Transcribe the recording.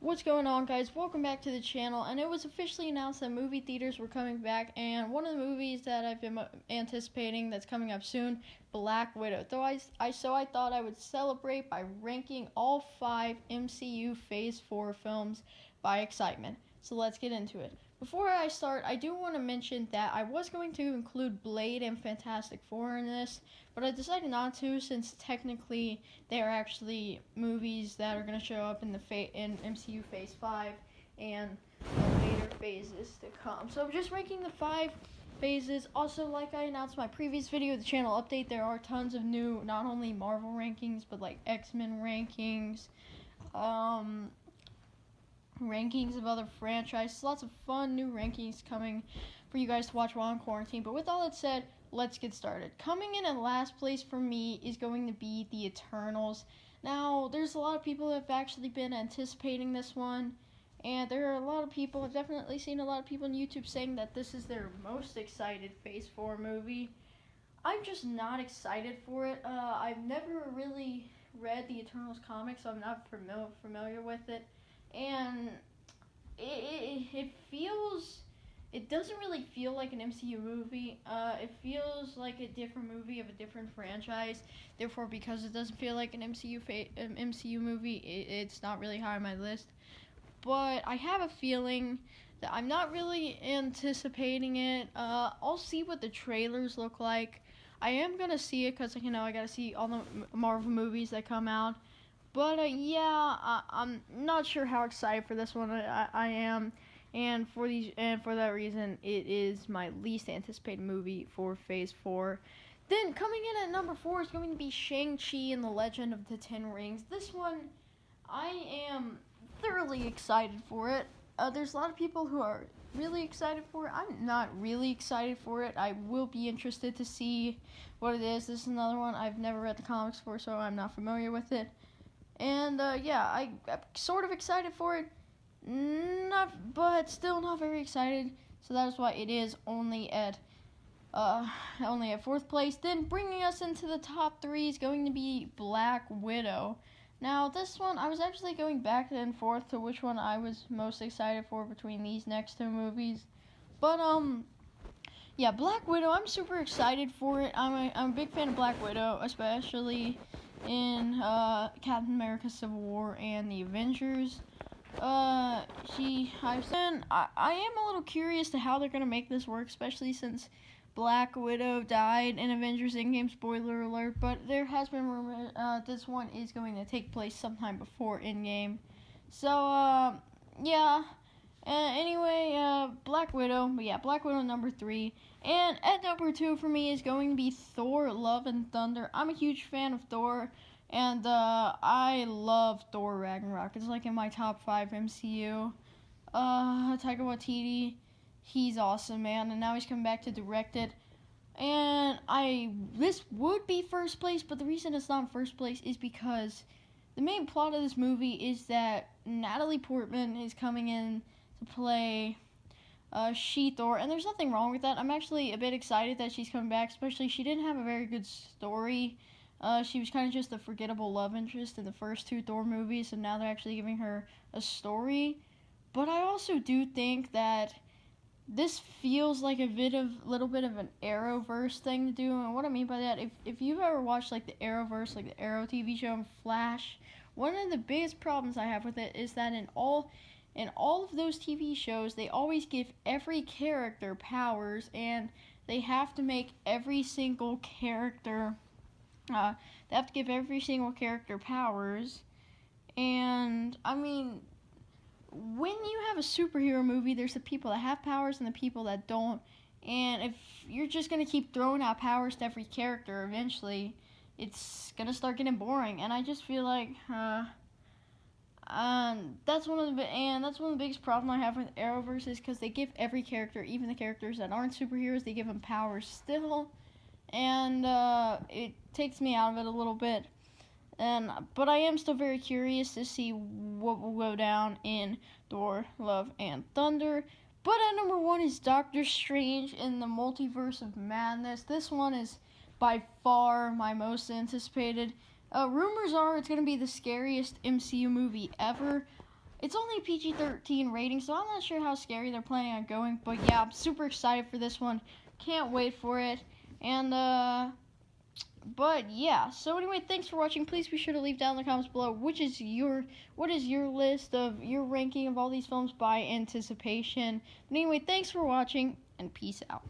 What's going on, guys? Welcome back to the channel. And it was officially announced that movie theaters were coming back, and one of the movies that I've been anticipating that's coming up soon, Black Widow. I thought I would celebrate by ranking all 5 MCU Phase 4 films by excitement. So let's get into it. Before I start, I do want to mention that I was going to include Blade and Fantastic Four in this, but I decided not to, since technically they are actually movies that are going to show up in in MCU Phase 5 and later phases to come. So I'm just ranking the 5 phases. Also, like I announced in my previous video, the channel update, there are tons of new, not only Marvel rankings, but like X-Men rankings, rankings of other franchises. Lots of fun new rankings coming for you guys to watch while in quarantine. But with all that said, let's get started. Coming in at last place for me is going to be The Eternals. Now, there's a lot of people that have actually been anticipating this one, and there are a lot of people, I've definitely seen a lot of people on YouTube saying that this is their most excited Phase 4 movie. I'm just not excited for it. I've never really read the Eternals comics, so I'm not familiar with it. And it doesn't really feel like an MCU movie. It feels like a different movie of a different franchise. Therefore, because it doesn't feel like an MCU movie, it's not really high on my list. But I have a feeling that I'm not really anticipating it. I'll see what the trailers look like. I am gonna see it because I gotta see all the Marvel movies that come out. But I'm not sure how excited for this one I am, and for that reason, it is my least anticipated movie for Phase 4. Then coming in at number 4 is going to be Shang-Chi and the Legend of the Ten Rings. This one, I am thoroughly excited for it. There's a lot of people who are really excited for it. I'm not really excited for it. I will be interested to see what it is. This is another one I've never read the comics for, so I'm not familiar with it. And I'm sort of excited for it, but still not very excited. So that is why it is only at 4th place. Then bringing us into the top 3 is going to be Black Widow. Now this one, I was actually going back and forth to which one I was most excited for between these next 2 movies. But Black Widow, I'm super excited for it. I'm a big fan of Black Widow, especially in Captain America Civil War and the Avengers. I am a little curious to how they're going to make this work, especially since Black Widow died in Avengers Endgame, spoiler alert, but there has been rumor this one is going to take place sometime before Endgame. So, anyway, Black Widow, Black Widow number 3. And at number 2 for me is going to be Thor: Love and Thunder. I'm a huge fan of Thor, and I love Thor Ragnarok. It's like in my top 5 MCU. Taika Waititi, he's awesome, man, and now he's coming back to direct it. And this would be first place, but the reason it's not in first place is because the main plot of this movie is that Natalie Portman is coming in to play She-Thor, and there's nothing wrong with that. I'm actually a bit excited that she's coming back, especially she didn't have a very good story. She was kind of just a forgettable love interest in the first 2 Thor movies, and now they're actually giving her a story. But I also do think that this feels like a little bit of an Arrowverse thing to do, and what I mean by that, if you've ever watched like the Arrowverse, like the Arrow TV show and Flash, one of the biggest problems I have with it is that in all of those TV shows, they always give every character powers, and they have to make every single character, powers. And, I mean, when you have a superhero movie, there's the people that have powers and the people that don't. And if you're just going to keep throwing out powers to every character, eventually, it's going to start getting boring. And I just feel like, that's one of the biggest problems I have with Arrowverse is because they give every character, even the characters that aren't superheroes, they give them powers still, and it takes me out of it a little bit. But I am still very curious to see what will go down in Thor: Love and Thunder. But at number 1 is Doctor Strange in the Multiverse of Madness. This one is by far my most anticipated. Rumors are it's going to be the scariest MCU movie ever. It's only PG-13 rating, so I'm not sure how scary they're planning on going. But yeah, I'm super excited for this one. Can't wait for it. And but yeah. So anyway, thanks for watching. Please be sure to leave down in the comments below what is your list of your ranking of all these films by anticipation. But anyway, thanks for watching and peace out.